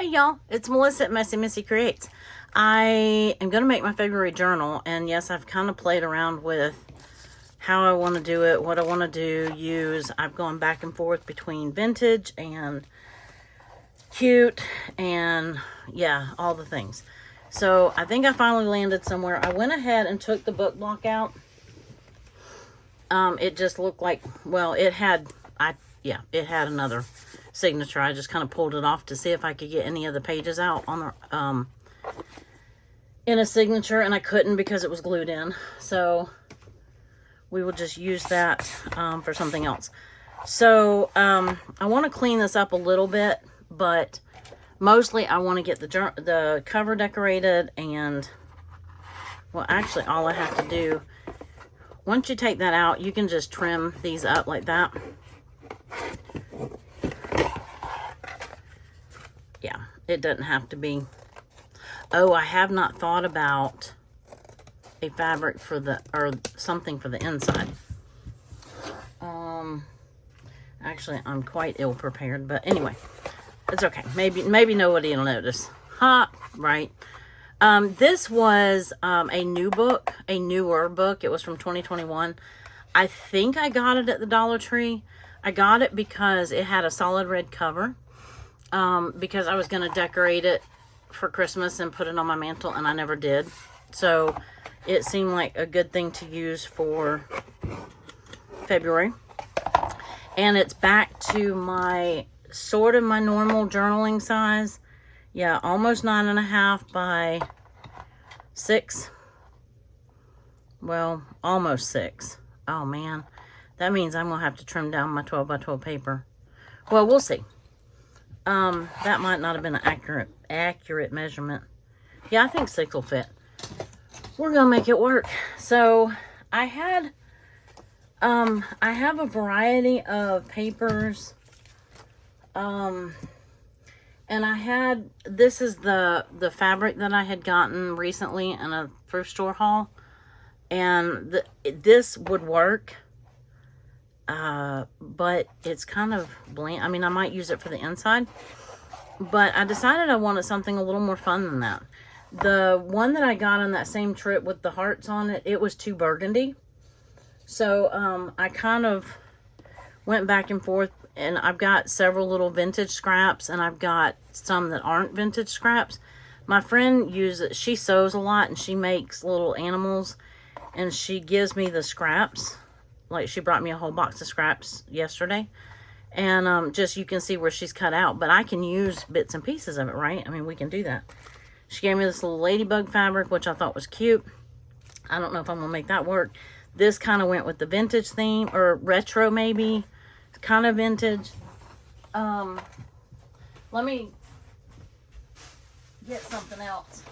Hey y'all, it's Melissa at Messy Missy Creates. I am going to make my February journal, and yes, I've kind of played around with how I want to do it, what I want to use. I've gone back and forth between vintage and cute and yeah, all the things. So I think I finally landed somewhere. I went ahead and took the book block out. It just looked like, well, it had another signature. I just kind of pulled it off to see if I could get any of the pages out on the in a signature, and I couldn't because it was glued in. So we will just use that for something else. So I want to clean this up a little bit, but mostly I want to get the cover decorated. And well, actually all I have to do, once you take that out, you can just trim these up like that. Yeah, it doesn't have to be. Oh, I have not thought about a fabric for the, or something for the inside. Actually, I'm quite ill prepared, but anyway, it's okay. Maybe nobody will notice. Ha, right. This was a newer book. It was from 2021. I think I got it at the Dollar Tree. I got it because it had a solid red cover. Because I was going to decorate it for Christmas and put it on my mantle, and I never did. So it seemed like a good thing to use for February. And it's back to my sort of my normal journaling size. Yeah, almost 9.5 by 6. Well, almost 6. Oh man, that means I'm gonna have to trim down my 12 by 12 paper. Well, we'll see. That might not have been an accurate measurement. Yeah, I think 6 will fit. We're gonna make it work. So I have a variety of papers. And this is the fabric that I had gotten recently in a thrift store haul. And this would work. But it's kind of bland. I mean, I might use it for the inside, but I decided I wanted something a little more fun than that. The one that I got on that same trip with the hearts on it, it was too burgundy. So, I kind of went back and forth, and I've got several little vintage scraps, and I've got some that aren't vintage scraps. My friend she sews a lot, and she makes little animals, and she gives me the scraps. Like, she brought me a whole box of scraps yesterday. And just, you can see where she's cut out. But I can use bits and pieces of it, right? I mean, we can do that. She gave me this little ladybug fabric, which I thought was cute. I don't know if I'm going to make that work. This kind of went with the vintage theme. Or retro, maybe. It's kind of vintage. Let me get something else.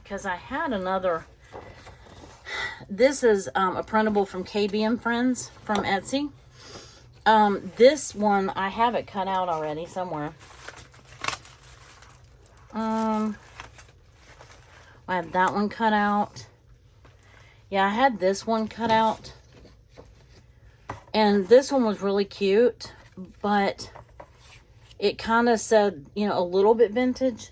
Because I had another... This is a printable from KB and Friends from Etsy. This one, I have it cut out already somewhere. I have that one cut out. Yeah, I had this one cut out. And this one was really cute, but it kind of said, you know, a little bit vintage.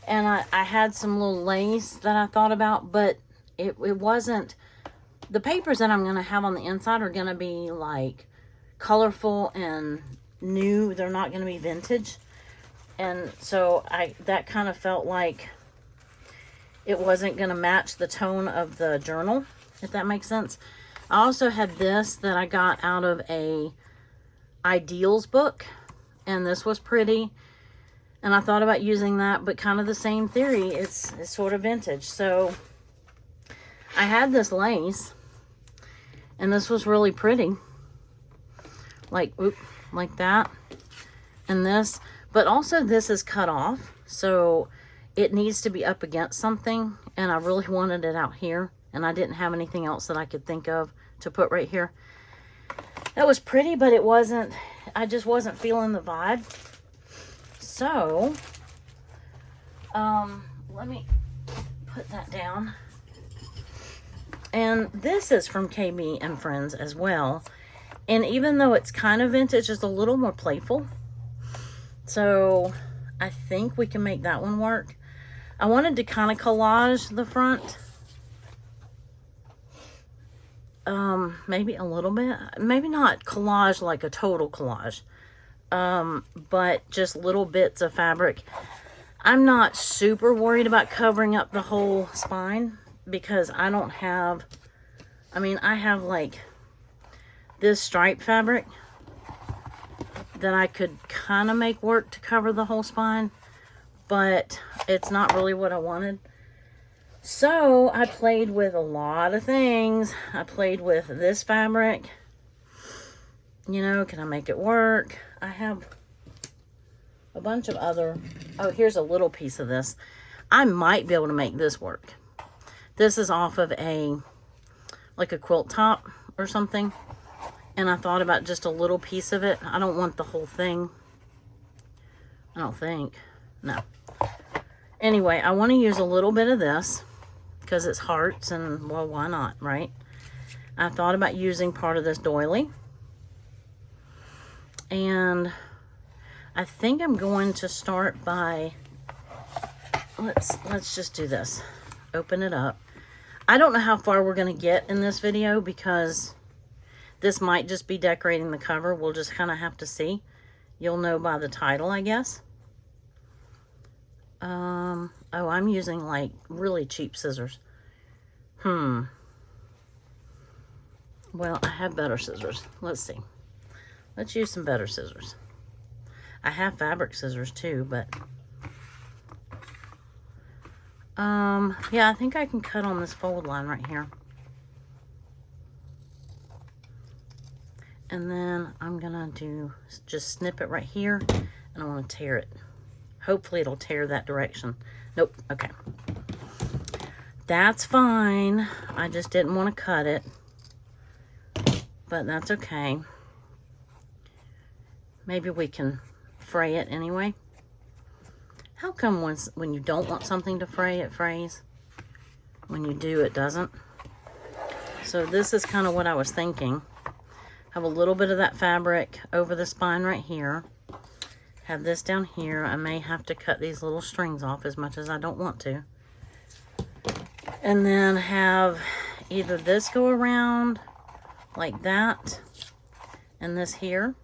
And I had some little lace that I thought about, but it wasn't. The papers that I'm going to have on the inside are going to be like colorful and new. They're not going to be vintage. And so that kind of felt like it wasn't going to match the tone of the journal, if that makes sense. I also had this that I got out of a Ideals book, and this was pretty. And I thought about using that, but kind of the same theory. It's sort of vintage. So I had this lace, and this was really pretty. Like that. And this. But also this is cut off. So it needs to be up against something. And I really wanted it out here. And I didn't have anything else that I could think of to put right here. That was pretty, but it wasn't. I just wasn't feeling the vibe. So, let me put that down. And this is from KB and Friends as well. And even though it's kind of vintage, it's a little more playful. So I think we can make that one work. I wanted to kind of collage the front. Maybe a little bit. Maybe not collage like a total collage. But just little bits of fabric. I'm not super worried about covering up the whole spine because I don't have, I mean, I have like this stripe fabric that I could kind of make work to cover the whole spine, but it's not really what I wanted. So I played with a lot of things. I played with this fabric. You know, can I make it work? I have a bunch of other, oh, here's a little piece of this. I might be able to make this work. This is off of like a quilt top or something. And I thought about just a little piece of it. I don't want the whole thing. I don't think. No. Anyway, I want to use a little bit of this because it's hearts and, well, why not, right? I thought about using part of this doily. And I think I'm going to start by, let's just do this. Open it up. I don't know how far we're going to get in this video because this might just be decorating the cover. We'll just kind of have to see. You'll know by the title, I guess. Oh, I'm using like really cheap scissors. Well, I have better scissors. Let's see. Let's use some better scissors. I have fabric scissors too, but yeah, I think I can cut on this fold line right here. And then I'm gonna just snip it right here, and I want to tear it. Hopefully it'll tear that direction. Nope, okay. That's fine. I just didn't want to cut it, but that's okay. Maybe we can fray it anyway. How come when you don't want something to fray, it frays? When you do, it doesn't. So this is kind of what I was thinking. Have a little bit of that fabric over the spine right here. Have this down here. I may have to cut these little strings off as much as I don't want to. And then have either this go around like that and this here.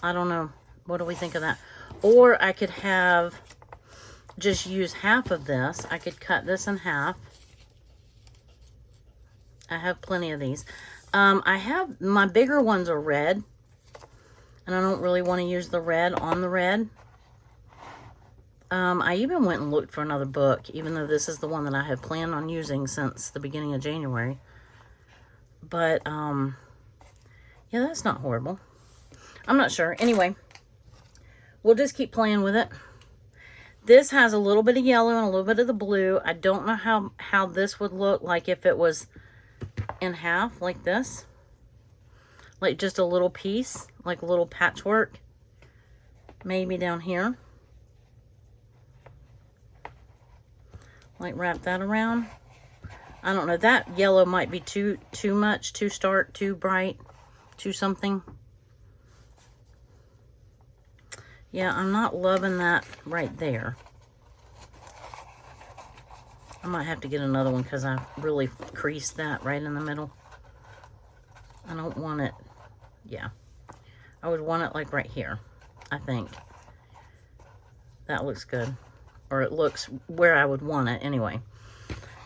I don't know. What do we think of that? Or I could have just use half of this. I could cut this in half. I have plenty of these. I have, my bigger ones are red. And I don't really want to use the red on the red. I even went and looked for another book, even though this is the one that I have planned on using since the beginning of January. But, yeah, that's not horrible. I'm not sure. Anyway, we'll just keep playing with it. This has a little bit of yellow and a little bit of the blue. I don't know how this would look like if it was in half like this. Like just a little piece, like a little patchwork. Maybe down here. Like wrap that around. I don't know. That yellow might be too much, too stark, too bright, too something. Yeah, I'm not loving that right there. I might have to get another one because I really creased that right in the middle. I don't want it. Yeah. I would want it like right here, I think. That looks good. Or it looks where I would want it anyway.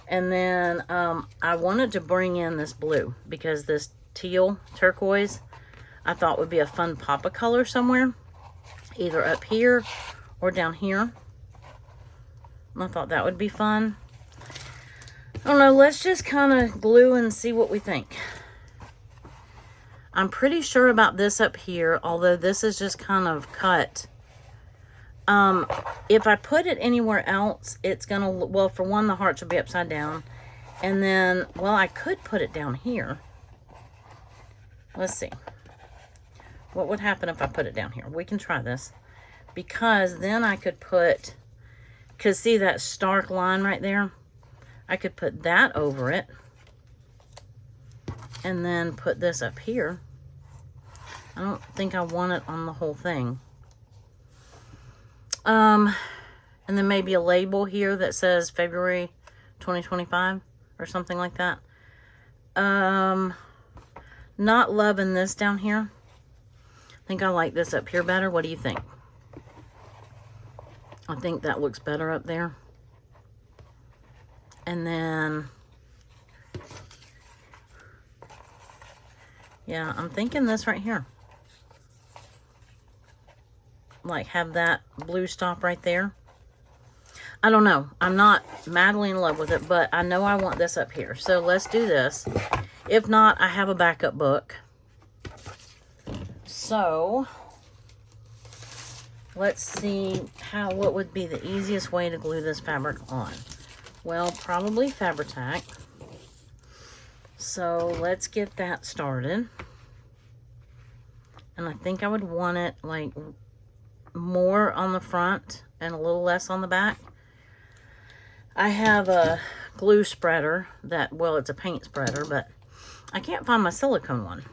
And then I wanted to bring in this blue because this teal turquoise I thought would be a fun pop of color somewhere. Either up here or down here. I thought that would be fun. I don't know, let's just kind of glue and see what we think. I'm pretty sure about this up here, although this is just kind of cut. If I put it anywhere else, it's gonna, well, for one, the hearts will be upside down. And then, well, I could put it down here. Let's see. What would happen if I put it down here? We can try this. Because then I could put, because see that stark line right there? I could put that over it. And then put this up here. I don't think I want it on the whole thing. And then maybe a label here that says February 2025 or something like that. Not loving this down here. I think I like this up here better. What do you think? I think that looks better up there. And then, yeah, I'm thinking this right here. Like, have that blue stop right there. I don't know. I'm not madly in love with it, but I know I want this up here. So let's do this. If not, I have a backup book. So let's see what would be the easiest way to glue this fabric on. Well, probably Fabri-Tac. So let's get that started. And I think I would want it like more on the front and a little less on the back. I have a glue spreader that, well, it's a paint spreader, but I can't find my silicone one.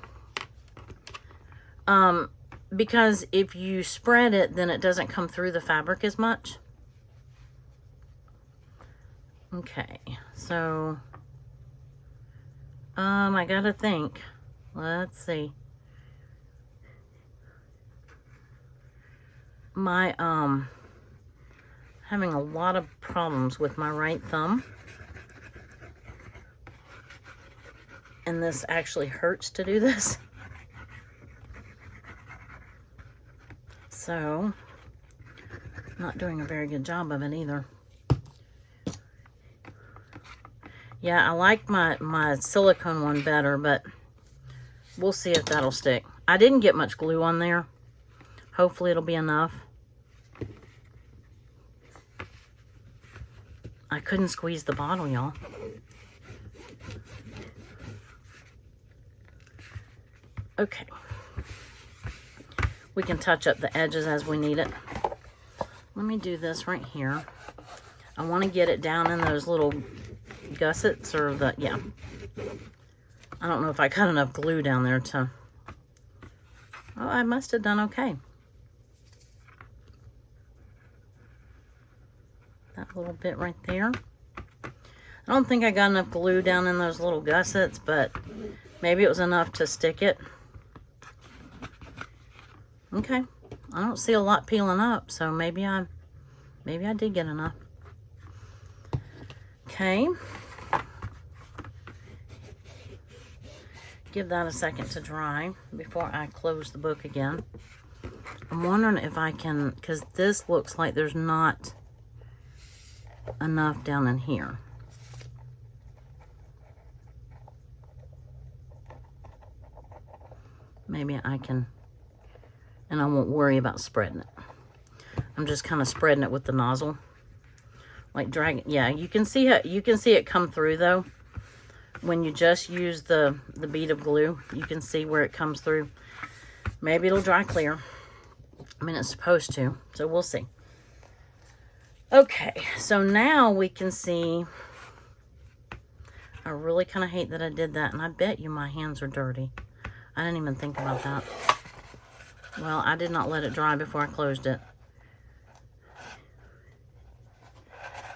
Because if you spread it, then it doesn't come through the fabric as much. Okay, so, I gotta think. Let's see. My, having a lot of problems with my right thumb. And this actually hurts to do this. So, not doing a very good job of it either. Yeah, I like my silicone one better, but we'll see if that'll stick. I didn't get much glue on there. Hopefully it'll be enough. I couldn't squeeze the bottle, y'all. Okay. We can touch up the edges as we need it. Let me do this right here. I want to get it down in those little gussets, or the, yeah. I don't know if I got enough glue down there to, oh, I must have done okay. That little bit right there. I don't think I got enough glue down in those little gussets, but maybe it was enough to stick it. Okay, I don't see a lot peeling up, so maybe I did get enough. Okay. Give that a second to dry before I close the book again. I'm wondering if I can, because this looks like there's not enough down in here. Maybe I can, and I won't worry about spreading it. I'm just kind of spreading it with the nozzle, like dragging. Yeah, you can see it come through though. When you just use the bead of glue, you can see where it comes through. Maybe it'll dry clear. I mean, it's supposed to, so we'll see. Okay, so now we can see. I really kind of hate that I did that, and I bet you my hands are dirty. I didn't even think about that. Well, I did not let it dry before I closed it.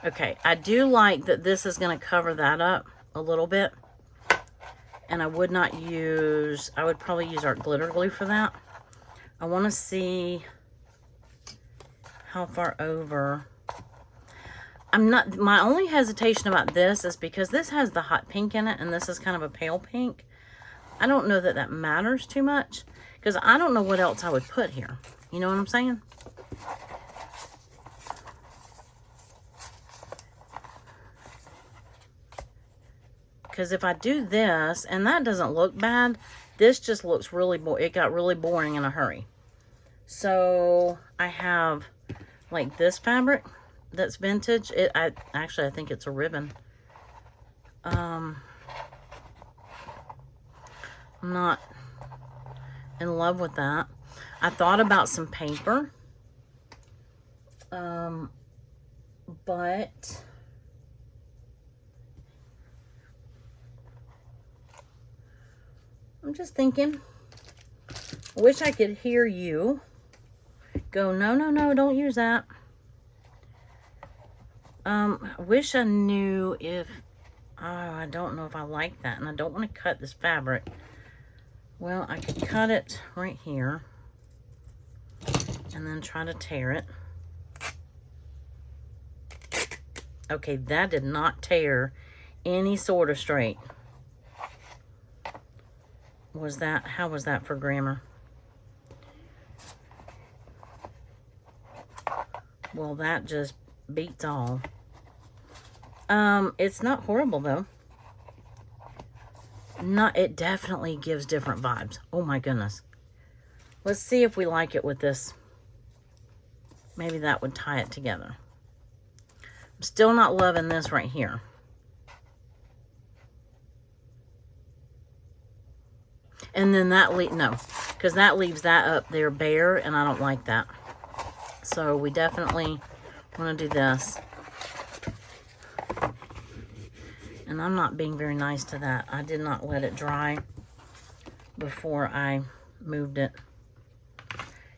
Okay, I do like that this is going to cover that up a little bit. And I would not use, I would probably use our glitter glue for that. I want to see how far over. I'm not, my only hesitation about this is because this has the hot pink in it and this is kind of a pale pink. I don't know that that matters too much because I don't know what else I would put here. You know what I'm saying? Because if I do this, and that doesn't look bad, this just looks really, it got really boring in a hurry. So I have like this fabric that's vintage. Actually, I think it's a ribbon. I'm not in love with that. I thought about some paper. But I'm just thinking, I wish I could hear you go, no, no, no, don't use that. I wish I knew if, oh, I don't know if I like that, and I don't want to cut this fabric. Well, I could cut it right here and then try to tear it. Okay, that did not tear any sort of straight. Was that, how was that for grammar? Well, that just beats all. It's not horrible though. It definitely gives different vibes. Oh my goodness. Let's see if we like it with this. Maybe that would tie it together. I'm still not loving this right here. And then that no, because that leaves that up there bare, and I don't like that. So we definitely want to do this. And I'm not being very nice to that. I did not let it dry before I moved it.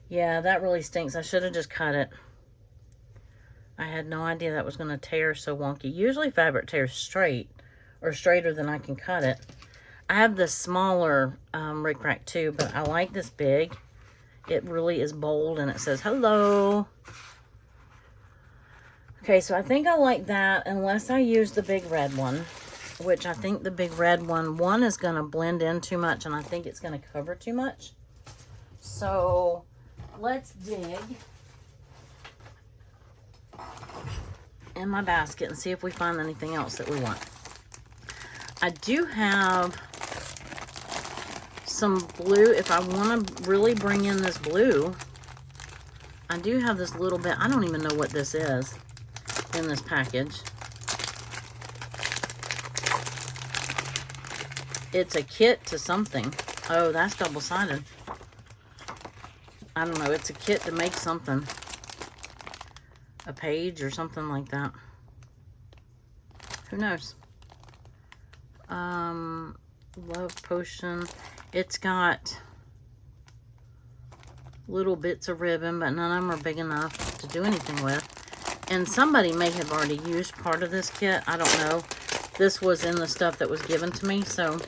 Yeah, that really stinks. I should have just cut it. I had no idea that was going to tear so wonky. Usually fabric tears straight, or straighter than I can cut it. I have this smaller Rick Rack too, but I like this big. It really is bold, and it says hello. Okay, so I think I like that, unless I use the big red one, which I think the big red one is going to blend in too much, and I think it's going to cover too much. So let's dig in my basket and see if we find anything else that we want. I do have some blue. If I want to really bring in this blue, I do have this little bit. I don't even know what this is in this package. It's a kit to something. Oh, that's double-sided. I don't know. It's a kit to make something. A page or something like that. Who knows? Love potion. It's got little bits of ribbon, but none of them are big enough to do anything with. And somebody may have already used part of this kit. I don't know. This was in the stuff that was given to me, so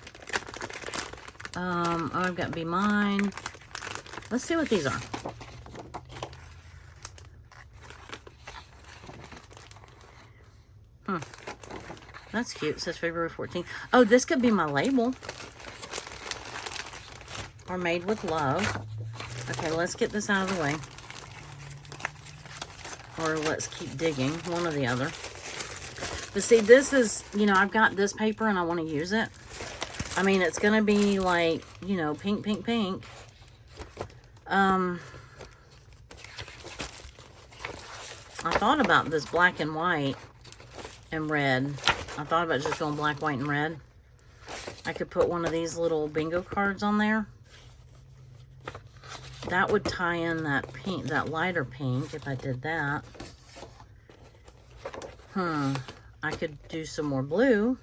oh, I've got Be Mine. Let's see what these are. That's cute. It says February 14th. Oh, this could be my label. Or Made with Love. Okay, let's get this out of the way. Or let's keep digging. One or the other. But see, this is, you know, I've got this paper and I want to use it. I mean, it's going to be like, you know, pink, pink, pink. I thought about this black and white and red. I thought about just going black, white, and red. I could put one of these little bingo cards on there. That would tie in that pink, that lighter pink, if I did that. I could do some more blue.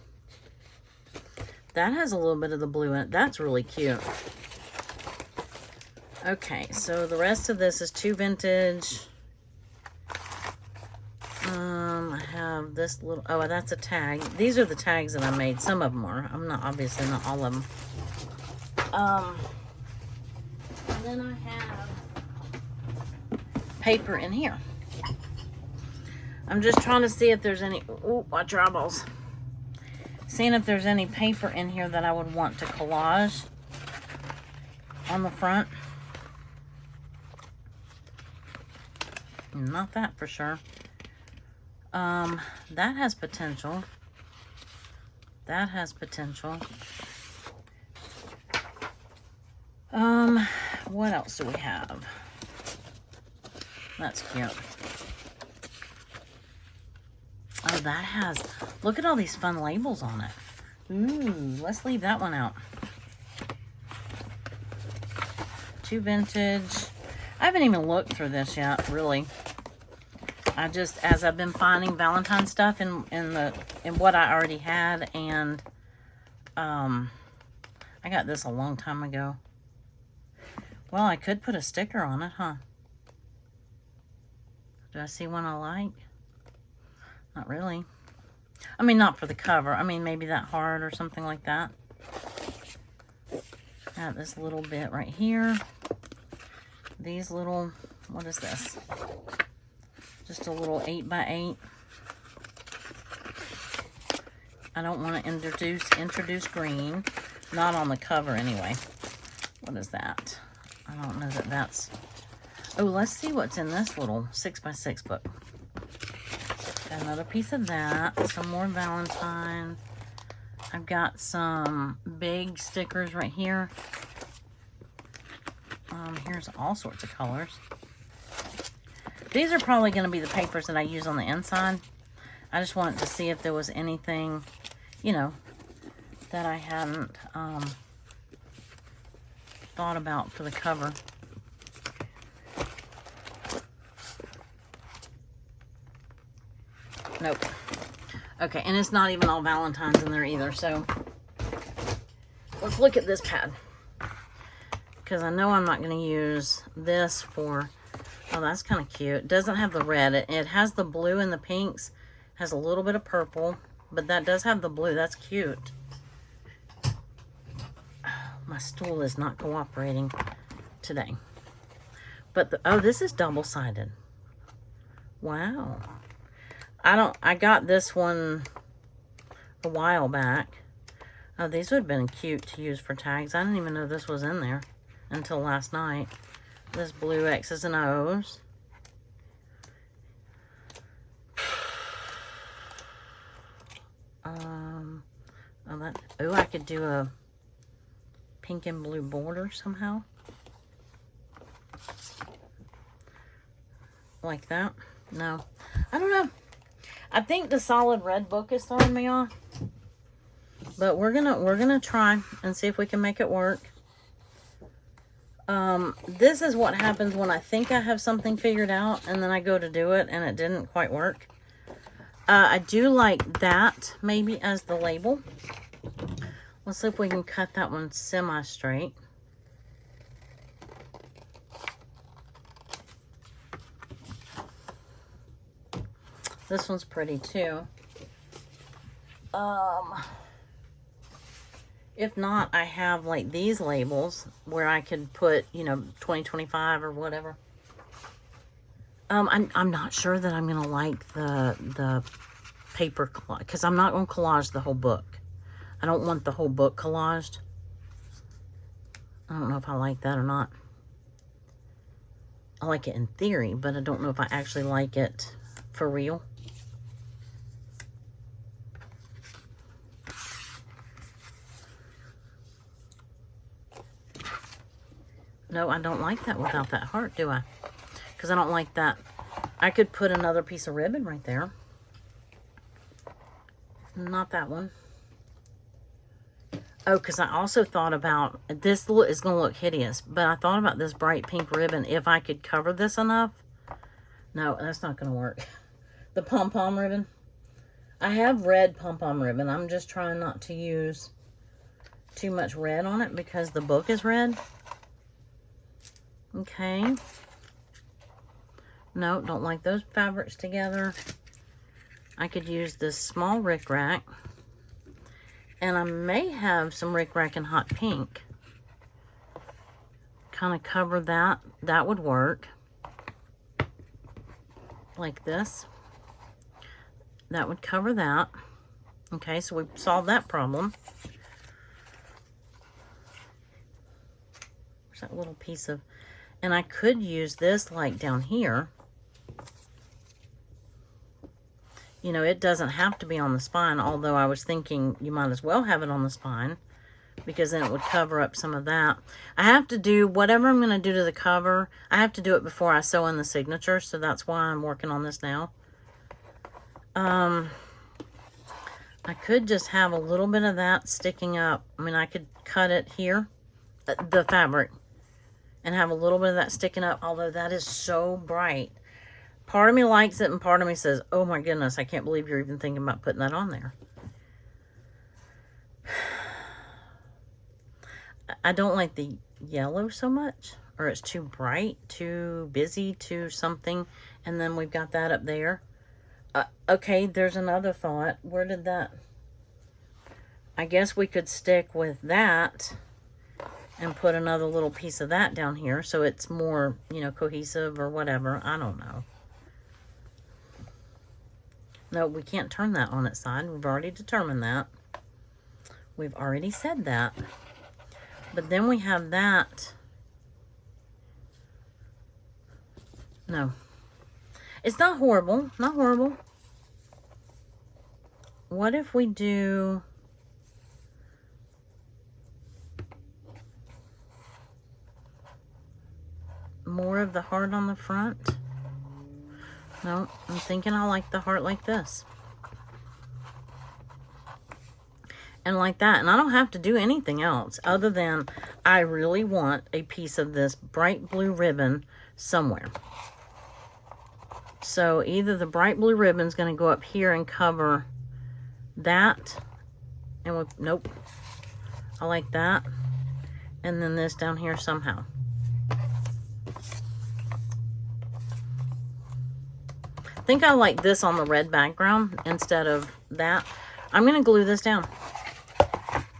That has a little bit of the blue in it. That's really cute. Okay, so the rest of this is too vintage. I have this little, oh, that's a tag. These are the tags that I made. Some of them are. I'm not, obviously not all of them. And then I have paper in here. I'm just trying to see if there's any, ooh, watch your eyeballs. Seeing if there's any paper in here that I would want to collage on the front. Not that for sure. That has potential. That has potential. What else do we have? That's cute. Oh, that has, look at all these fun labels on it. Ooh, let's leave that one out. Too vintage. I haven't even looked through this yet, really. I just, as I've been finding Valentine stuff in what I already had, and I got this a long time ago. Well, I could put a sticker on it, huh? Do I see one I like? Not really. I mean, not for the cover. I mean, maybe that heart or something like that. Got this little bit right here. These little, what is this? Just a little 8x8. I don't want to introduce green. Not on the cover anyway. What is that? I don't know that that's... Oh, let's see what's in this little 6x6 book. Got another piece of that. Some more Valentine. I've got some big stickers right here. Here's all sorts of colors. These are probably going to be the papers that I use on the inside. I just wanted to see if there was anything, you know, that I hadn't thought about for the cover. Nope. Okay, and it's not even all Valentine's in there either, so let's look at this pad. Because I know I'm not going to use this for... Oh, that's kind of cute. It doesn't have the red. It has the blue and the pinks. Has a little bit of purple, but that does have the blue. That's cute. My stool is not cooperating today. But, oh, this is double-sided. Wow. I got this one a while back. Oh, these would have been cute to use for tags. I didn't even know this was in there until last night. This blue X's and O's. Oh, I could do a pink and blue border somehow. Like that. No, I don't know. I think the solid red book is throwing me off. But we're gonna try and see if we can make it work. This is what happens when I think I have something figured out and then I go to do it and it didn't quite work. I do like that maybe as the label. Let's see if we can cut that one semi-straight. This one's pretty too. If not, I have like these labels where I could put, you know, 2025 or whatever. I'm not sure that I'm gonna like the paper collage, because I'm not gonna collage the whole book. I don't want the whole book collaged. I don't know if I like that or not. I like it in theory, but I don't know if I actually like it for real. No, I don't like that without that heart, do I? Because I don't like that. I could put another piece of ribbon right there. Not that one. Oh, because I also thought about, this is going to look hideous, but I thought about this bright pink ribbon, if I could cover this enough. No, that's not going to work. The pom-pom ribbon. I have red pom-pom ribbon. I'm just trying not to use too much red on it because the book is red. Okay. No, don't like those fabrics together. I could use this small rickrack. And I may have some rickrack in hot pink. Kind of cover that. That would work. Like this. That would cover that. Okay, so we've solved that problem. There's that little piece of... And I could use this like down here. You know, it doesn't have to be on the spine, although I was thinking you might as well have it on the spine because then it would cover up some of that. I have to do whatever I'm going to do to the cover. I have to do it before I sew in the signature, so that's why I'm working on this now. I could just have a little bit of that sticking up. I mean, I could cut it here, the fabric, and have a little bit of that sticking up, although that is so bright. Part of me likes it, and part of me says, oh my goodness, I can't believe you're even thinking about putting that on there. I don't like the yellow so much. or it's too bright, too busy, too something. And then we've got that up there. Okay, there's another thought. Where did that... I guess we could stick with that and put another little piece of that down here so it's more, you know, cohesive or whatever. I don't know. No, we can't turn that on its side. We've already determined that. We've already said that. But then we have that. No. It's not horrible. Not horrible. What if we do... more of the heart on the front? No, I'm thinking I like the heart like this. And like that. And I don't have to do anything else other than I really want a piece of this bright blue ribbon somewhere. So either the bright blue ribbon is going to go up here and cover that. And we'll, nope. I like that. And then this down here somehow. I think I like this on the red background instead of that. I'm going to glue this down.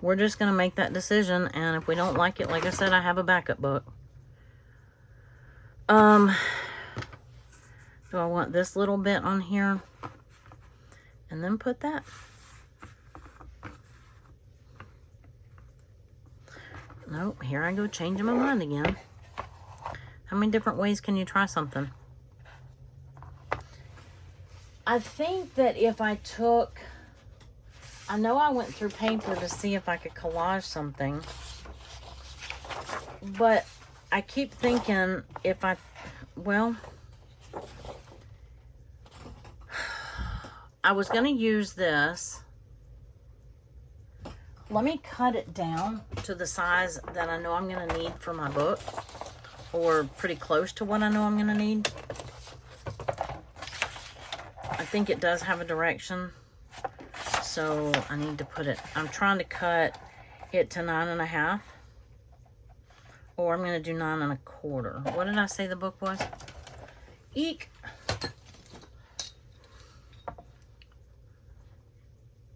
We're just going to make that decision, and if we don't like it, like I said, I have a backup book. Do I want this little bit on here? And then put that. Nope, here I go changing my mind again. How many different ways can you try something? I think that if I took... I know I went through paper to see if I could collage something. But I keep thinking if I... Well... I was going to use this. Let me cut it down to the size that I know I'm going to need for my book. Or pretty close to what I know I'm going to need. I think it does have a direction. So I need to put it... I'm trying to cut it to 9.5. Or I'm going to do 9.25. What did I say the book was? Eek!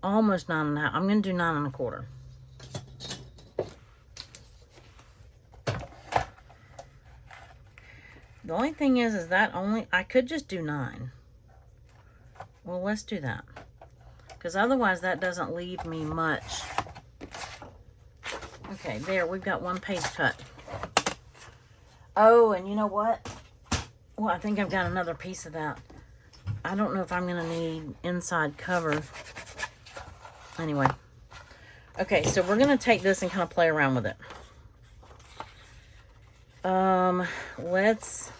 Almost 9.5. I'm going to do 9.25. The only thing is that only... I could just do 9. Well, let's do that. Because otherwise that doesn't leave me much. Okay, there. We've got one page cut. Oh, and you know what? Well, I think I've got another piece of that. I don't know if I'm going to need inside cover. Anyway. Okay, so we're going to take this and kind of play around with it. Let's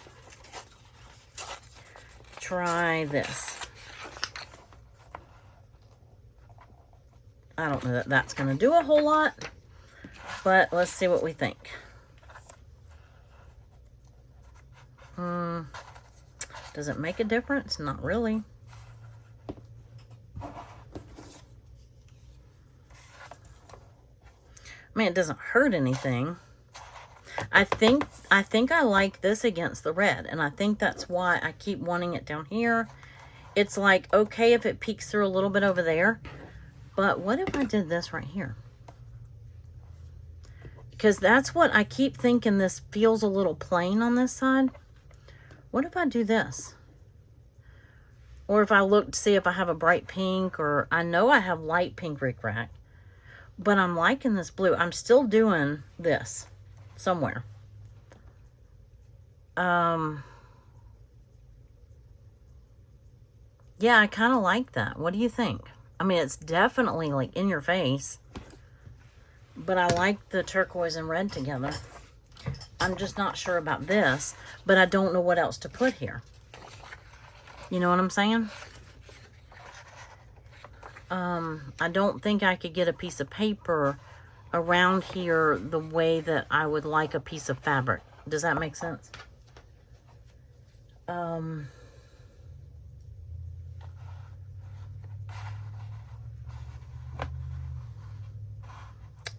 try this. I don't know that that's going to do a whole lot, but let's see what we think. Does it make a difference? Not really. I mean, it doesn't hurt anything. I think I like this against the red, and I think that's why I keep wanting it down here. It's like, okay, if it peeks through a little bit over there, but what if I did this right here? Because that's what I keep thinking, this feels a little plain on this side. What if I do this? Or if I look to see if I have a bright pink, or I know I have light pink rickrack, but I'm liking this blue. I'm still doing this somewhere. Yeah, I kind of like that. What do you think? I mean, it's definitely like in your face, but I like the turquoise and red together. I'm just not sure about this, but I don't know what else to put here. You know what I'm saying? I don't think I could get a piece of paper around here the way that I would like a piece of fabric. Does that make sense?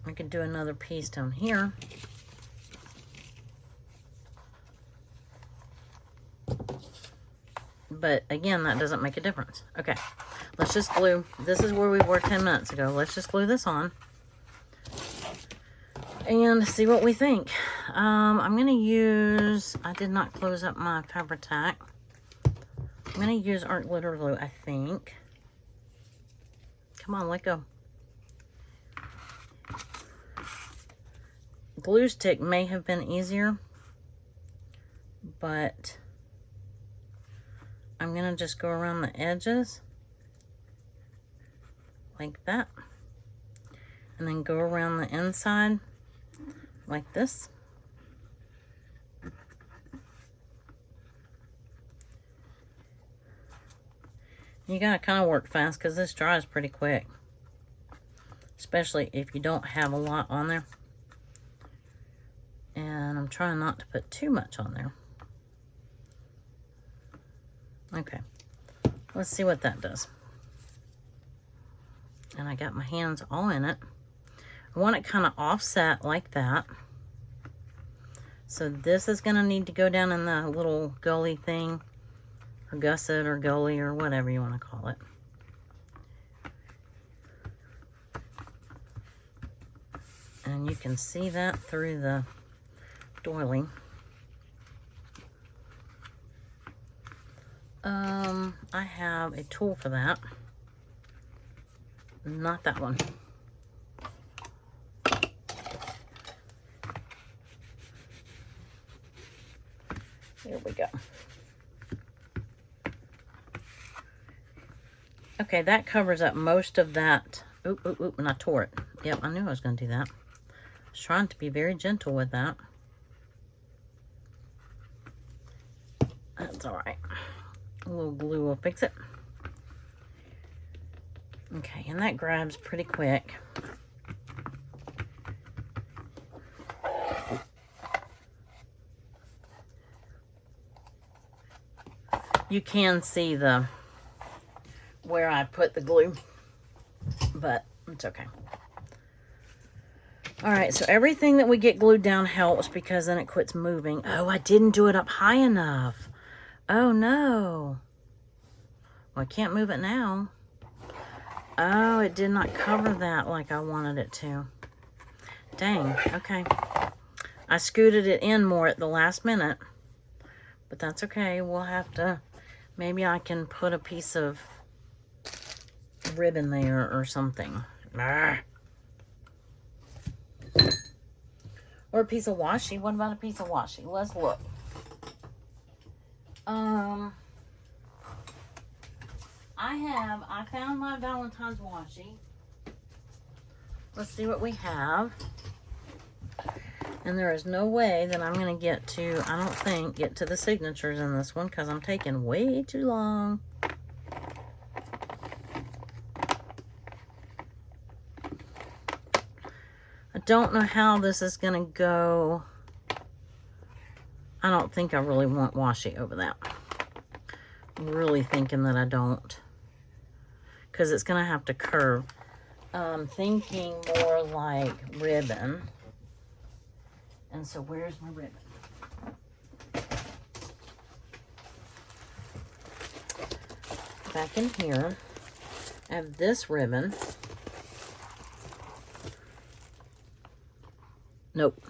I could do another piece down here. But again, that doesn't make a difference. Okay, let's just glue. This is where we were 10 minutes ago. Let's just glue this on and see what we think. I'm going to use, I did not close up my Fabri-Tac. I'm going to use art glitter glue, I think. Come on, let go. Glue stick may have been easier, but I'm going to just go around the edges like that, and then go around the inside like this. You gotta kind of work fast because this dries pretty quick, especially if you don't have a lot on there. And I'm trying not to put too much on there. Okay, let's see what that does. And I got my hands all in it. I want it kind of offset like that. So this is going to need to go down in the little gully thing, or gusset, or gully, or whatever you want to call it. And you can see that through the doily. I have a tool for that. Not that one. Here we go. Okay, that covers up most of that. Oop, oop, oop, and I tore it. Yep, I knew I was going to do that. I was trying to be very gentle with that. That's all right. A little glue will fix it. Okay, and that grabs pretty quick. You can see the where I put the glue, but it's okay. All right, so everything that we get glued down helps because then it quits moving. Oh, I didn't do it up high enough. Oh no. Well, I can't move it now. Oh, it did not cover that like I wanted it to. Dang, okay. I scooted it in more at the last minute, but that's okay. We'll have to, maybe I can put a piece of ribbon there or something. Arrgh. Or a piece of washi. What about a piece of washi? Let's look. I found my Valentine's washi. Let's see what we have. And there is no way that I'm going to get to, I don't think, get to the signatures in this one because I'm taking way too long. I don't know how this is going to go. I don't think I really want washi over that. I'm really thinking that I don't. Because it's going to have to curve. I'm thinking more like ribbon. And so where's my ribbon? Back in here, I have this ribbon. Nope.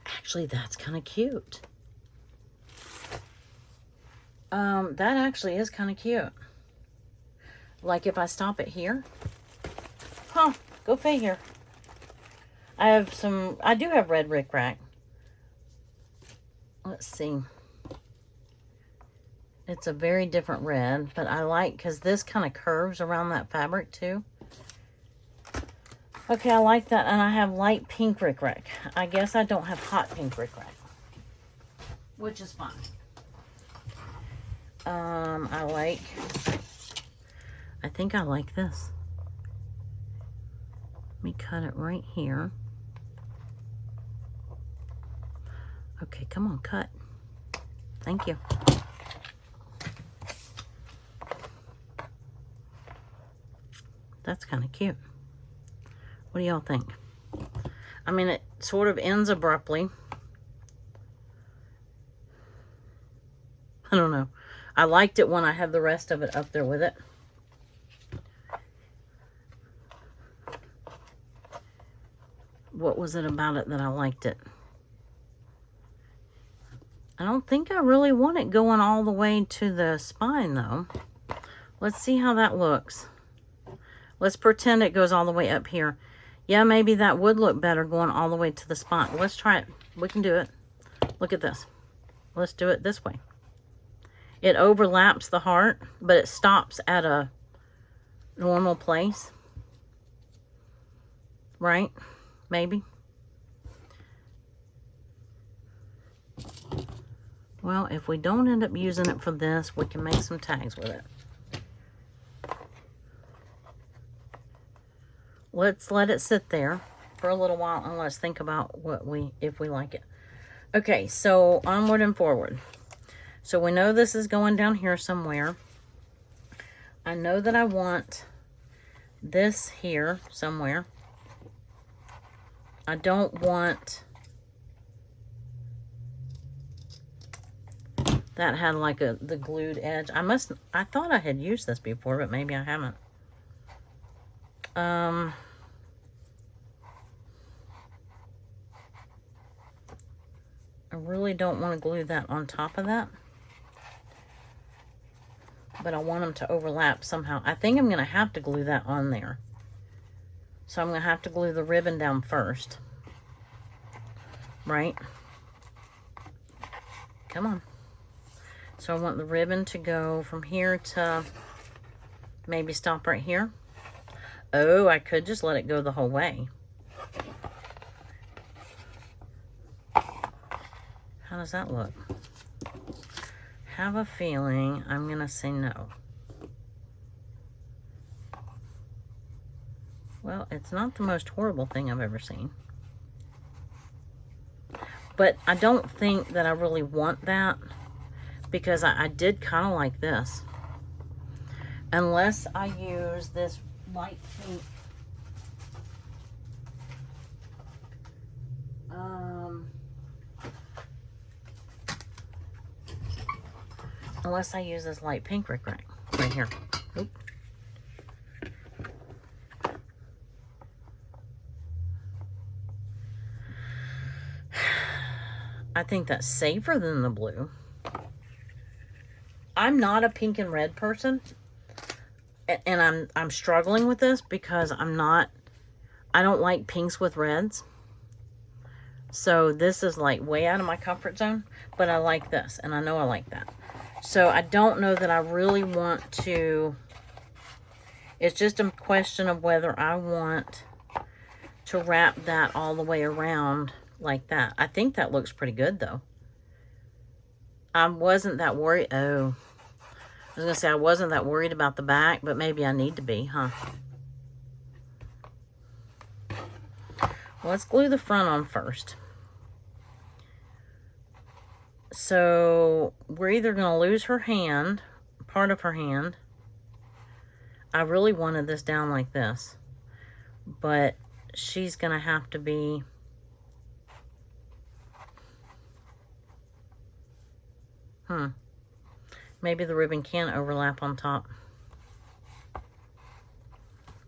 Actually, that's kind of cute. That actually is kind of cute. Like if I stop it here. Huh, go figure. I do have red rickrack. Let's see. It's a very different red, but I like, because this kind of curves around that fabric too. Okay, I like that, and I have light pink rickrack. I guess I don't have hot pink rickrack, which is fine. I think I like this. Let me cut it right here. Okay, come on, cut. Thank you. That's kind of cute. What do y'all think? I mean, it sort of ends abruptly. I don't know. I liked it when I had the rest of it up there with it. What was it about it that I liked it? I don't think I really want it going all the way to the spine, though. Let's see how that looks. Let's pretend it goes all the way up here. Yeah, maybe that would look better going all the way to the spine. Let's try it. We can do it. Look at this. Let's do it this way. It overlaps the heart, but it stops at a normal place. Right? Maybe. Well, if we don't end up using it for this, we can make some tags with it. Let's let it sit there for a little while and let's think about if we like it. Okay, so onward and forward. So we know this is going down here somewhere. I know that I want this here somewhere. I don't want that had like the glued edge. I thought I had used this before, but maybe I haven't. I really don't want to glue that on top of that. But I want them to overlap somehow. I think I'm going to have to glue that on there. So I'm going to have to glue the ribbon down first. Right? Come on. So I want the ribbon to go from here to maybe stop right here. Oh, I could just let it go the whole way. How does that look? Have a feeling I'm going to say no. Well, it's not the most horrible thing I've ever seen. But I don't think that I really want that, because I did kind of like this. Unless I use this light pink. Unless I use this light pink right here. Oop. I think that's safer than the blue. I'm not a pink and red person, and I'm struggling with this because I don't like pinks with reds. So this is like way out of my comfort zone, but I like this, and I know I like that. So I don't know that I really want to. It's just a question of whether I want to wrap that all the way around like that. I think that looks pretty good, though. I wasn't that worried. Oh, I was going to say I wasn't that worried about the back, but maybe I need to be, huh? Well, let's glue the front on first. So we're either going to lose her hand, part of her hand. I really wanted this down like this, but she's going to have to be... Maybe the ribbon can overlap on top.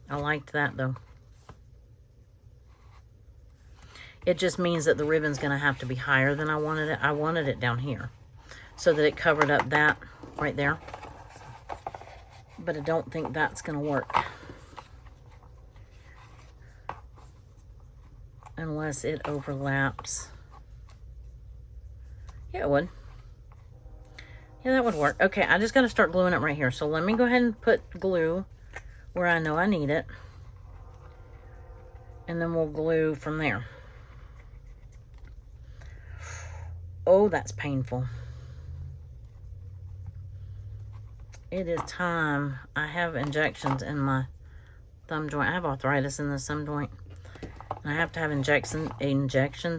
I liked that, though. It just means that the ribbon's going to have to be higher than I wanted it. I wanted it down here so that it covered up that right there. But I don't think that's going to work. Unless it overlaps. Yeah, it would. Yeah, that would work. Okay, I just got to start gluing it right here. So let me go ahead and put glue where I know I need it. And then we'll glue from there. Oh, that's painful. It is time. I have injections in my thumb joint. I have arthritis in the thumb joint. And I have to have injections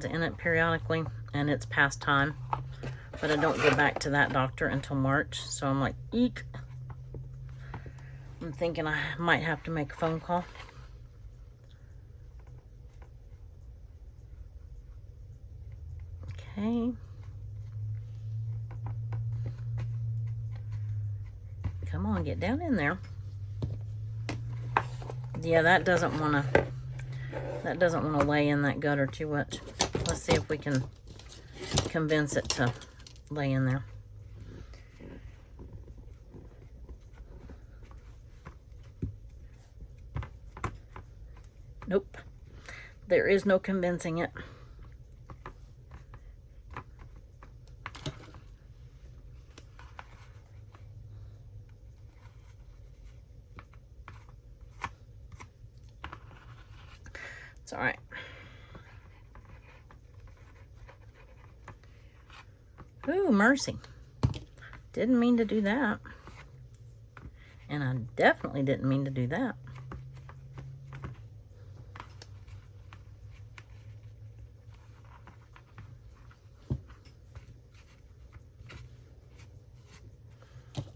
in it periodically. And it's past time. But I don't go back to that doctor until March. So I'm like, eek. I'm thinking I might have to make a phone call. Okay. Come on, get down in there. Yeah, that doesn't want to lay in that gutter too much. Let's see if we can convince it to lay in there. Nope. There is no convincing it. It's all right. Ooh, mercy. Didn't mean to do that. And I definitely didn't mean to do that.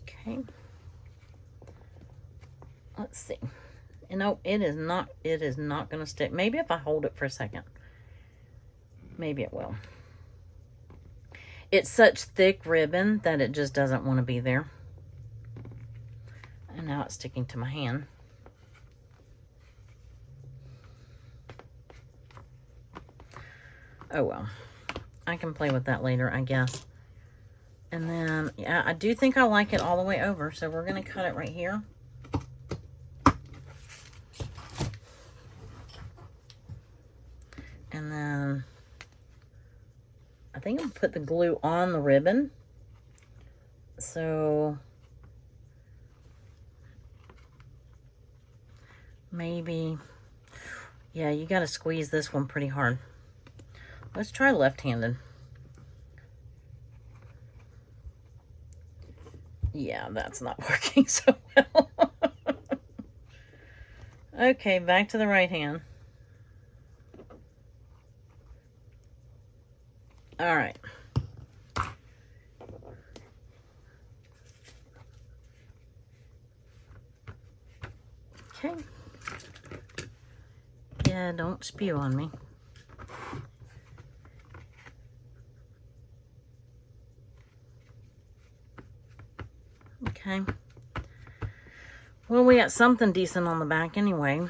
Okay. Let's see. You know, it is not going to stick. Maybe if I hold it for a second. Maybe it will. It's such thick ribbon that it just doesn't want to be there. And now it's sticking to my hand. Oh well. I can play with that later, I guess. And then, yeah, I do think I like it all the way over. So we're going to cut it right here. And then I think I'm going to put the glue on the ribbon. So maybe, yeah, you got to squeeze this one pretty hard. Let's try left-handed. Yeah, that's not working so well. Okay, back to the right hand. All right. Okay. Yeah, don't spew on me. Okay. Well, we got something decent on the back anyway.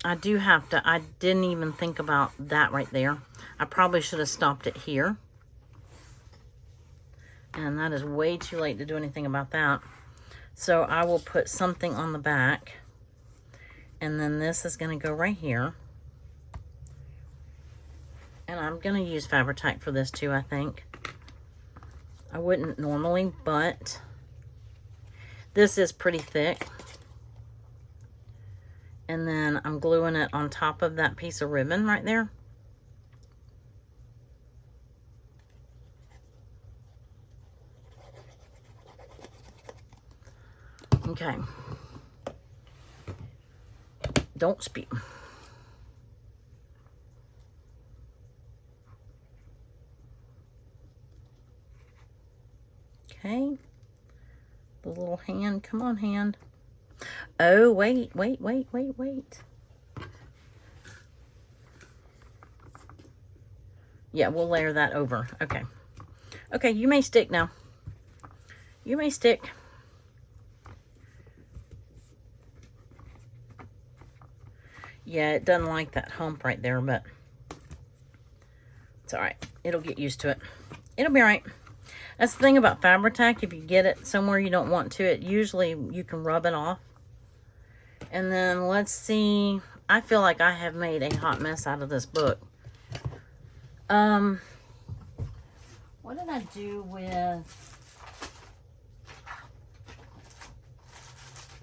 I didn't even think about that right there. I probably should have stopped it here. And that is way too late to do anything about that. So I will put something on the back. And then this is going to go right here. And I'm going to use Fabri-Tac for this too, I think. I wouldn't normally, but this is pretty thick. And then I'm gluing it on top of that piece of ribbon right there. Okay. Don't spew. Okay. The little hand. Come on, hand. Oh, wait. Yeah, we'll layer that over. Okay. Okay, you may stick now. You may stick. Yeah, it doesn't like that hump right there, but it's all right. It'll get used to it. It'll be all right. That's the thing about Fabri-Tac. If you get it somewhere you don't want to, it usually you can rub it off. And then let's see. I feel like I have made a hot mess out of this book. What did I do with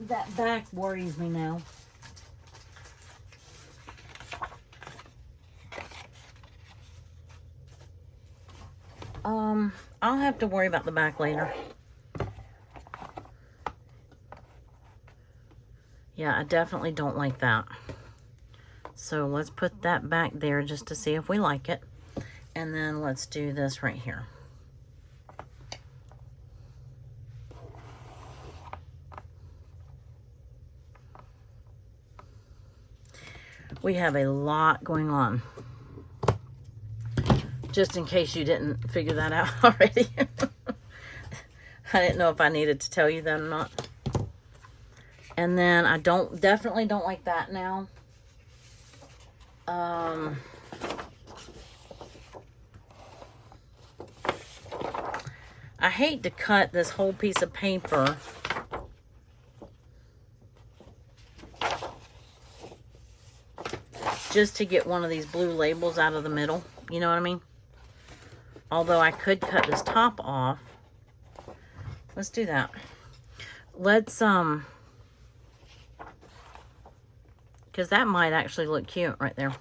that back? Worries me now. I'll have to worry about the back later. Yeah, I definitely don't like that. So let's put that back there just to see if we like it. And then let's do this right here. We have a lot going on. Just in case you didn't figure that out already. I didn't know if I needed to tell you that or not. And then I definitely don't like that now. I hate to cut this whole piece of paper. Just to get one of these blue labels out of the middle. You know what I mean? Although I could cut this top off. Let's do that. Let's, because that might actually look cute right there.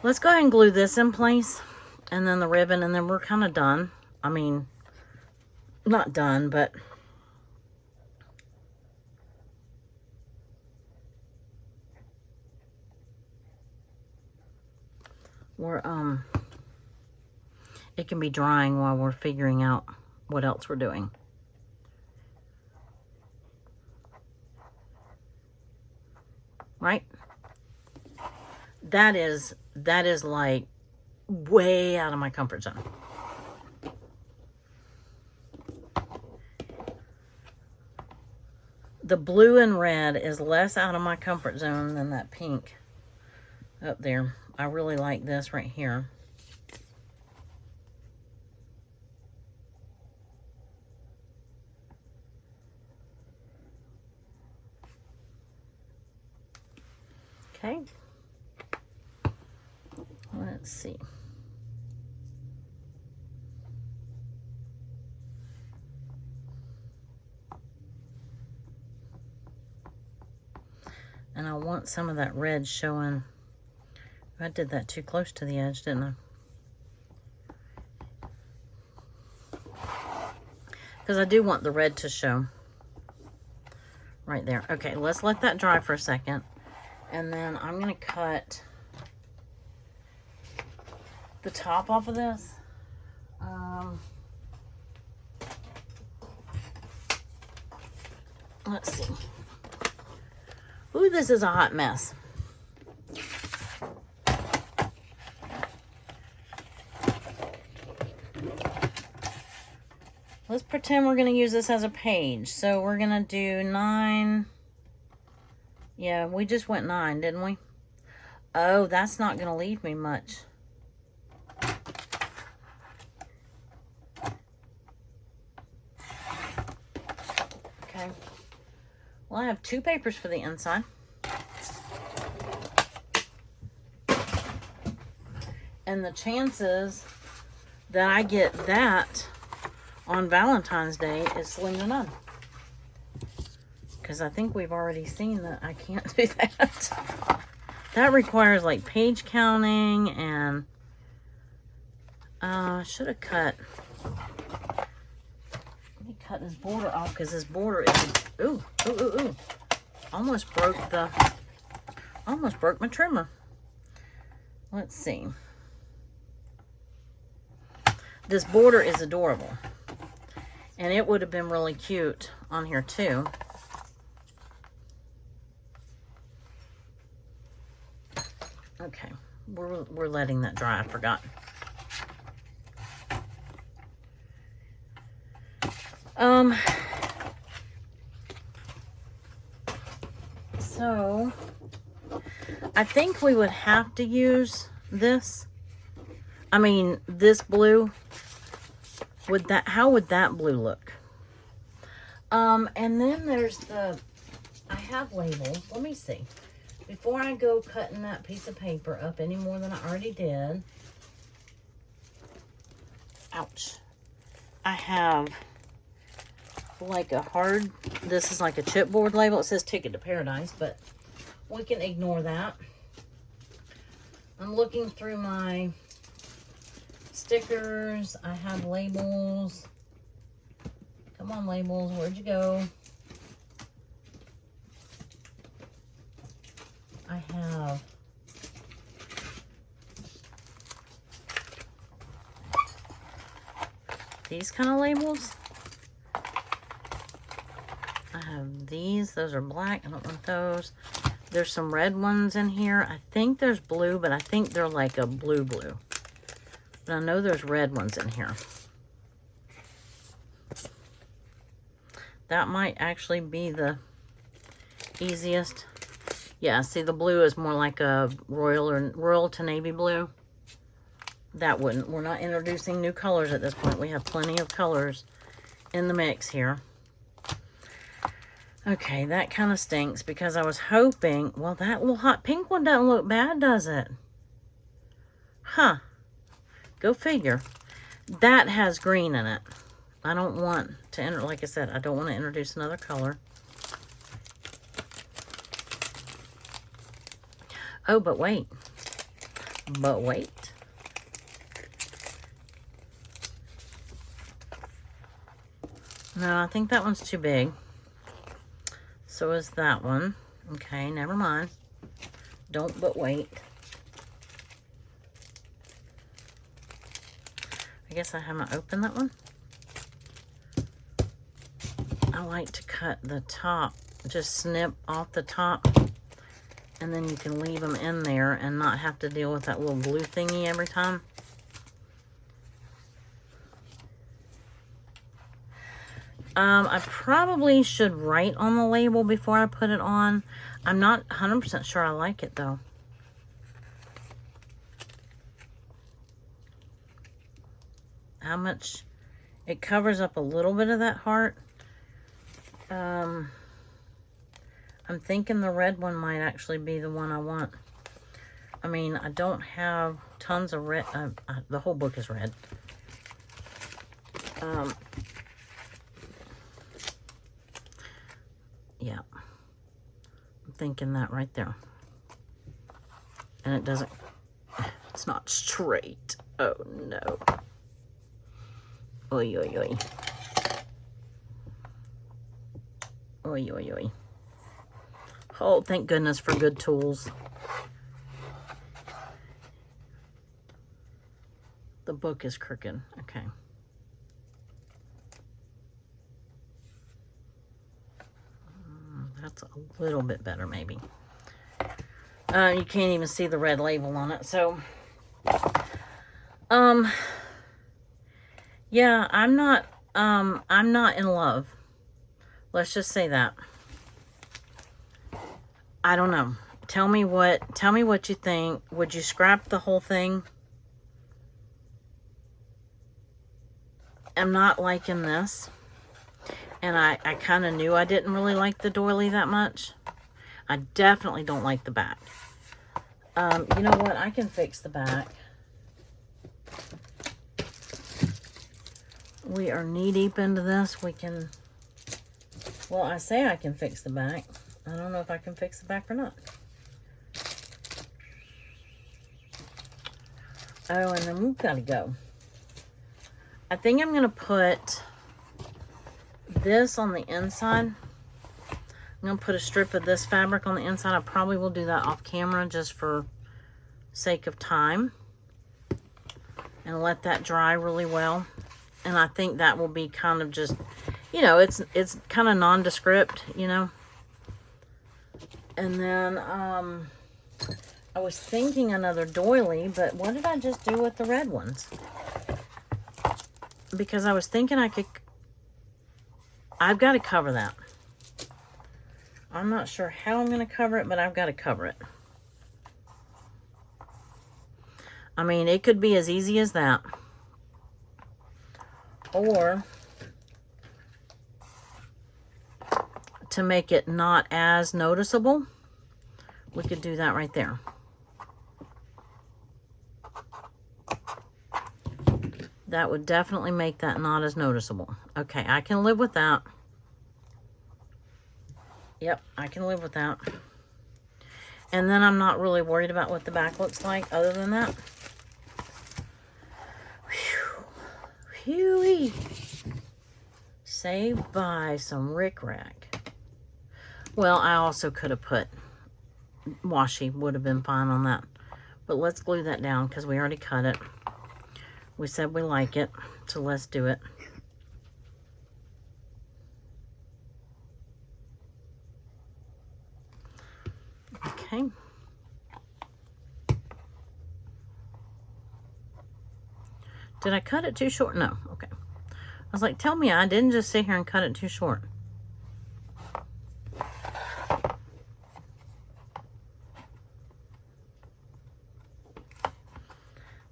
Let's go ahead and glue this in place. And then the ribbon, and then we're kind of done. I mean, not done, but we're, it can be drying while we're figuring out what else we're doing. Right? That is like way out of my comfort zone. The blue and red is less out of my comfort zone than that pink up there. I really like this right here. Okay. Let's see. And I want some of that red showing. I did that too close to the edge, didn't I? Because I do want the red to show. Right there. Okay, let's let that dry for a second. And then I'm going to cut the top off of this. Let's see. Ooh, this is a hot mess. Let's pretend we're going to use this as a page. So we're going to do 9. Yeah, we just went 9, didn't we? Oh, that's not going to leave me much. Okay. Well, I have 2 papers for the inside. And the chances that I get that on Valentine's Day is slim to none. Because I think we've already seen that I can't do that. That requires like page counting and I should have cut. Let me cut this border off because this border is ooh. Almost broke my trimmer. Let's see. This border is adorable. And it would have been really cute on here too. Okay, we're letting that dry. I forgot. So I think we would have to use this. I mean, this blue. How would that blue look? And then there's I have labels. Let me see. Before I go cutting that piece of paper up any more than I already did. Ouch. I have like a hard, this is like a chipboard label. It says Ticket to Paradise, but we can ignore that. I'm looking through my stickers. I have labels. Come on, labels. Where'd you go? I have these kind of labels. I have these. Those are black. I don't want those. There's some red ones in here. I think there's blue, but I think they're like a blue. But I know there's red ones in here. That might actually be the easiest. Yeah, see, the blue is more like a royal to navy blue. That wouldn't. We're not introducing new colors at this point. We have plenty of colors in the mix here. Okay, that kind of stinks because I was hoping, well, that little hot pink one doesn't look bad, does it? Huh. Go figure. That has green in it. I don't want to enter, like I said, I don't want to introduce another color. Oh, but wait. But wait. No, I think that one's too big. So is that one. Okay, never mind. Don't but wait. I guess I haven't opened that one. I like to cut the top. Just snip off the top. And then you can leave them in there and not have to deal with that little glue thingy every time. I probably should write on the label before I put it on. I'm not 100% sure I like it though. How much it covers up a little bit of that heart. I'm thinking the red one might actually be the one I want. I mean, I don't have tons of red. The whole book is red. Yeah. I'm thinking that right there. And it doesn't, it's not straight. Oh no. Oy, oy, oy. Oy, oy, oy. Oh, thank goodness for good tools. The book is crooked. Okay. That's a little bit better, maybe. You can't even see the red label on it. So, yeah, I'm not in love. Let's just say that. I don't know. Tell me what you think. Would you scrap the whole thing? I'm not liking this. And I kind of knew I didn't really like the doily that much. I definitely don't like the back. You know what? I can fix the back. We are knee deep into this. We can... Well, I say I can fix the back. I don't know if I can fix the back or not. Oh, and then we've got to go. I think I'm going to put this on the inside. I'm going to put a strip of this fabric on the inside. I probably will do that off camera just for sake of time. And let that dry really well. And I think that will be kind of just, you know, it's kind of nondescript, you know. And then I was thinking another doily, but what did I just do with the red ones? Because I was thinking I've got to cover that. I'm not sure how I'm going to cover it, but I've got to cover it. I mean, it could be as easy as that. Or to make it not as noticeable, we could do that right there. That would definitely make that not as noticeable. Okay, I can live with that. Yep, I can live with that. And then I'm not really worried about what the back looks like other than that. Whew. Saved by some rickrack. Well, I also could have put washi, would have been fine on that. But let's glue that down because we already cut it. We said we like it, so let's do it. Okay. Did I cut it too short? No. Okay. I was like, tell me I didn't just sit here and cut it too short.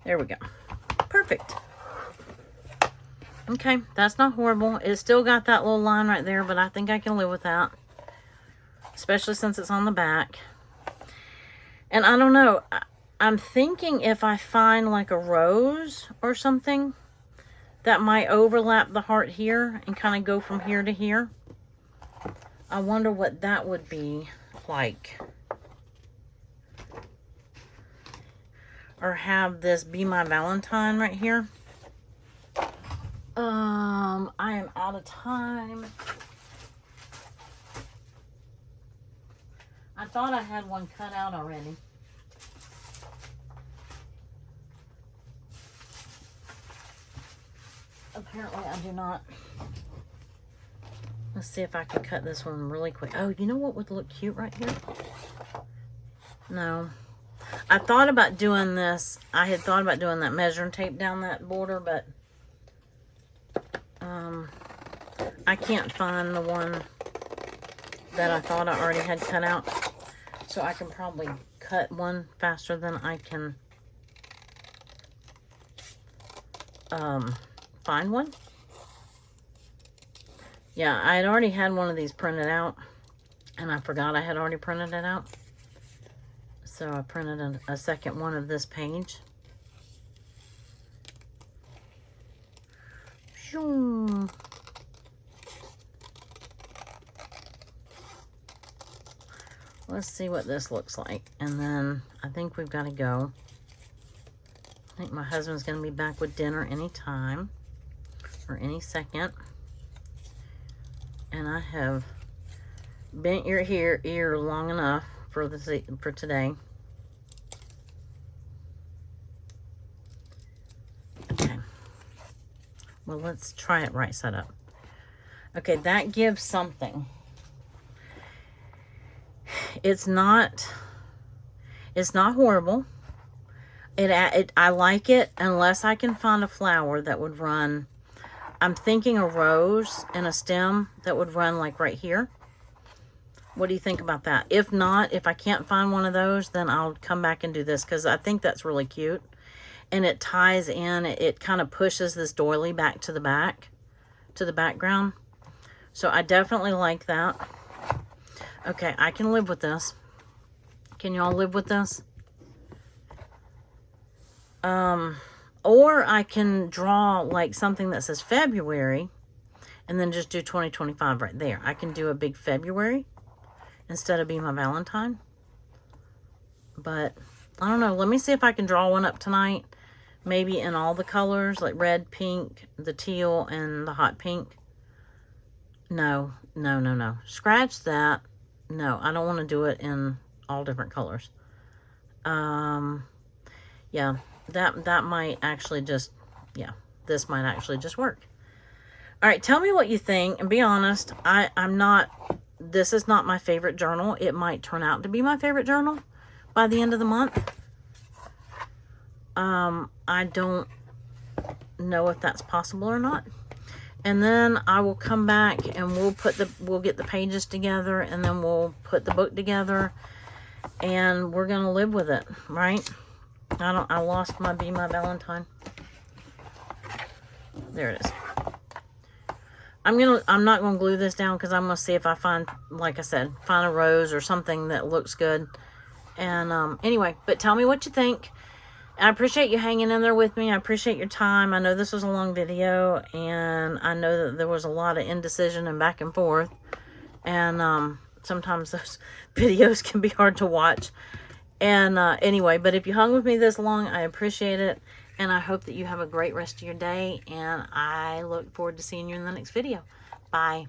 There we go. Perfect. Okay, that's not horrible. It's still got that little line right there, but I think I can live with that. Especially since it's on the back. And I don't know. I'm thinking if I find like a rose or something that might overlap the heart here and kind of go from here to here. I wonder what that would be like. Or have this be my Valentine right here. I am out of time. I thought I had one cut out already. Apparently I do not. Let's see if I can cut this one really quick. Oh, you know what would look cute right here? No. I thought about doing this. I had thought about doing that measuring tape down that border, but I can't find the one that I thought I already had cut out. So I can probably cut one faster than I can find one. Yeah, I had already had one of these printed out, and I forgot I had already printed it out. So I printed a second one of this page. Let's see what this looks like. And then I think we've got to go. I think my husband's going to be back with dinner anytime or any second. And I have bent your ear long enough for today. Okay. Well, let's try it right side up. Okay, that gives something. It's not horrible. I like it unless I can find a flower that would run. I'm thinking a rose and a stem that would run like right here. What do you think about that? If not, if I can't find one of those, then I'll come back and do this because I think that's really cute. And it ties in, it kind of pushes this doily back to the background. So I definitely like that. Okay, I can live with this. Can y'all live with this? Or I can draw like something that says February and then just do 2025 right there. I can do a big February instead of being my Valentine. But I don't know. Let me see if I can draw one up tonight. Maybe in all the colors, like red, pink, the teal, and the hot pink. No. Scratch that. No, I don't want to do it in all different colors. Yeah, that might actually just, yeah, this might actually just work. All right, tell me what you think, and be honest. This is not my favorite journal. It might turn out to be my favorite journal by the end of the month. I don't know if that's possible or not. And then I will come back and we'll get the pages together, and then we'll put the book together, and we're gonna live with it, right? I lost my Be My Valentine. There it is. I'm not gonna glue this down because I'm gonna see if I find, like I said, find a rose or something that looks good. And anyway, but tell me what you think. I appreciate you hanging in there with me. I appreciate your time. I know this was a long video, and I know that there was a lot of indecision and back and forth. And sometimes those videos can be hard to watch. And anyway, but if you hung with me this long, I appreciate it. And I hope that you have a great rest of your day. And I look forward to seeing you in the next video. Bye.